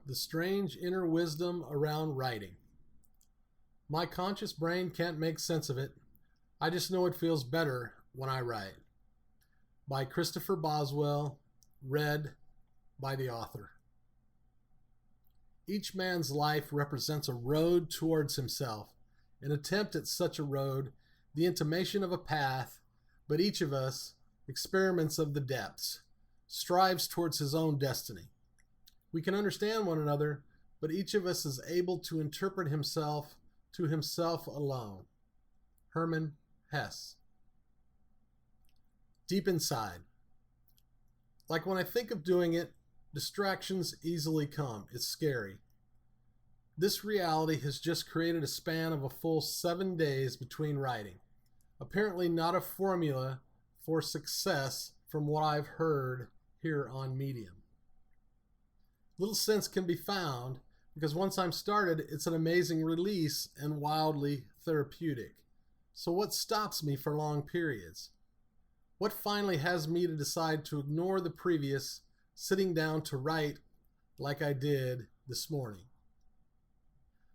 The strange inner wisdom around writing. My conscious brain can't make sense of it. I just know it feels better when I write. By Christopher Boswell, read by the author. Each man's life represents a road towards himself, an attempt at such a road, the intimation of a path, but each of us, experiments of the depths, strives towards his own destiny. We can understand one another, but each of us is able to interpret himself to himself alone. Herman Hesse. Deep inside. Like when I think of doing it, distractions easily come. It's scary. This reality has just created a span of a full 7 days between writing. Apparently not a formula for success from what I've heard here on Medium. Little sense can be found because once I'm started, it's an amazing release and wildly therapeutic. So what stops me for long periods? What finally has me to decide to ignore the previous, sitting down to write like I did this morning?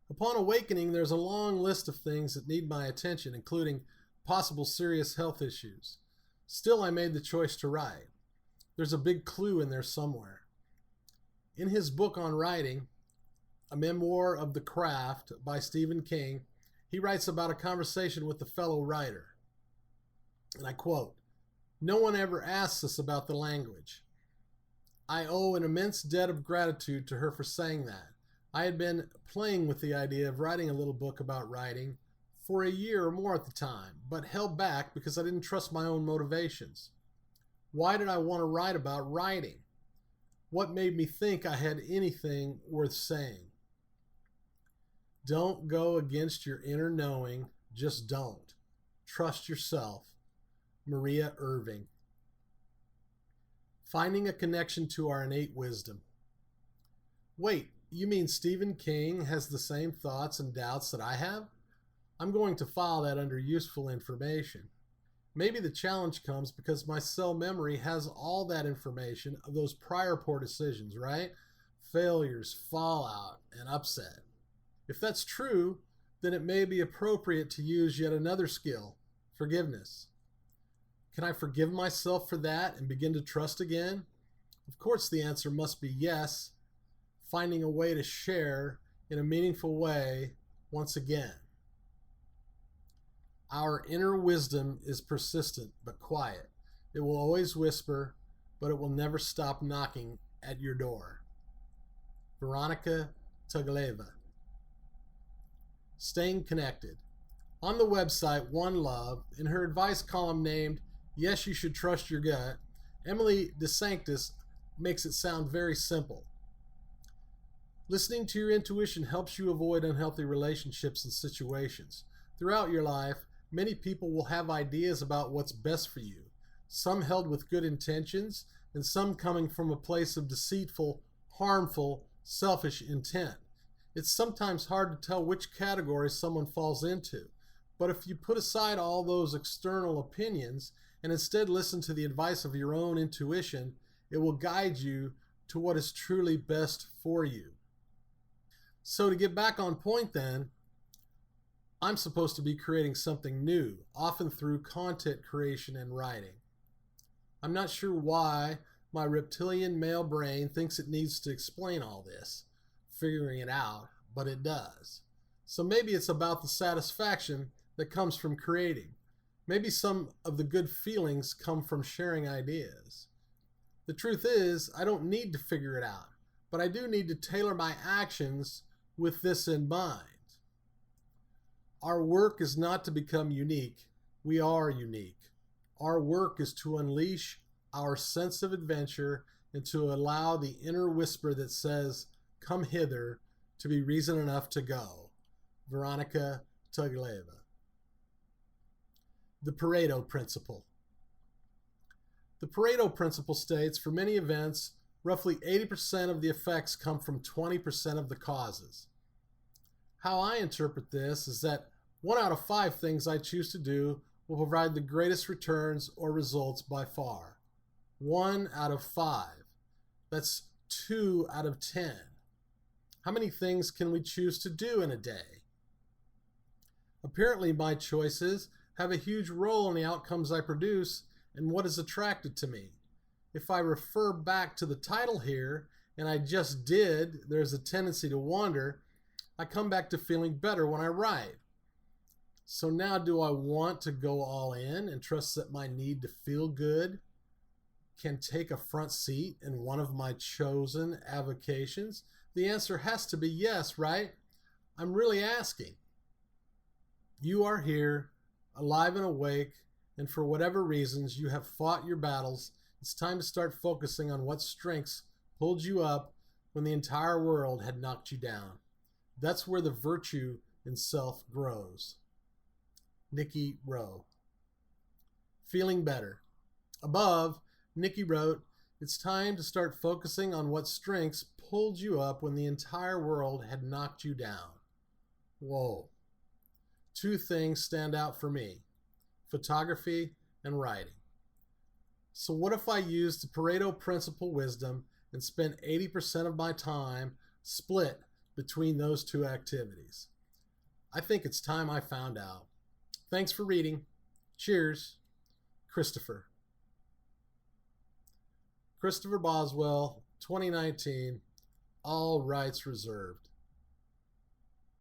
Upon awakening, there's a long list of things that need my attention, including possible serious health issues. Still, I made the choice to write. There's a big clue in there somewhere. In his book on writing, A Memoir of the Craft by Stephen King, he writes about a conversation with a fellow writer. And I quote, "No one ever asks us about the language. I owe an immense debt of gratitude to her for saying that. I had been playing with the idea of writing a little book about writing for a year or more at the time, but held back because I didn't trust my own motivations. Why did I want to write about writing? What made me think I had anything worth saying? Don't go against your inner knowing, just don't. Trust yourself." Maria Irving. Finding a connection to our innate wisdom. Wait, you mean Stephen King has the same thoughts and doubts that I have? I'm going to file that under useful information. Maybe the challenge comes because my cell memory has all that information of those prior poor decisions, right? Failures, fallout, and upset. If that's true, then it may be appropriate to use yet another skill, forgiveness. Can I forgive myself for that and begin to trust again? Of course, the answer must be yes, finding a way to share in a meaningful way once again. Our inner wisdom is persistent but quiet. It will always whisper, but it will never stop knocking at your door. Veronica Sullavan. Staying connected. On the website One Love, in her advice column named "Yes, You Should Trust Your Gut," Emily de Sanctis makes it sound very simple. Listening to your intuition helps you avoid unhealthy relationships and situations. Throughout your life, many people will have ideas about what's best for you, some held with good intentions, and some coming from a place of deceitful, harmful, selfish intent. It's sometimes hard to tell which category someone falls into, but if you put aside all those external opinions and instead listen to the advice of your own intuition, it will guide you to what is truly best for you. So to get back on point then, I'm supposed to be creating something new, often through content creation and writing. I'm not sure why my reptilian male brain thinks it needs to explain all this, figuring it out, but it does. So maybe it's about the satisfaction that comes from creating. Maybe some of the good feelings come from sharing ideas. The truth is, I don't need to figure it out, but I do need to tailor my actions with this in mind. Our work is not to become unique. We are unique. Our work is to unleash our sense of adventure and to allow the inner whisper that says, "Come hither," to be reason enough to go. Veronica Sullavan. The Pareto Principle. The Pareto Principle states, for many events, roughly 80% of the effects come from 20% of the causes. How I interpret this is that 1 out of 5 things I choose to do will provide the greatest returns or results by far. 1 out of 5. That's 2 out of 10. How many things can we choose to do in a day? Apparently, my choices have a huge role in the outcomes I produce and what is attracted to me. If I refer back to the title here, and I just did, there's a tendency to wander, I come back to feeling better when I write. So now, do I want to go all in and trust that my need to feel good can take a front seat in one of my chosen avocations? The answer has to be yes, right? I'm really asking. You are here, alive and awake, and for whatever reasons you have fought your battles, it's time to start focusing on what strengths pulled you up when the entire world had knocked you down. That's where the virtue in self grows. Nicky Rowe. Feeling better. Above, Nicky wrote, "It's time to start focusing on what strengths pulled you up when the entire world had knocked you down." Whoa. Two things stand out for me: photography and writing. So what if I used the Pareto principle wisdom and spent 80% of my time split between those two activities? I think it's time I found out. Thanks for reading. Cheers. Christopher. Christopher Boswell, 2019, all rights reserved.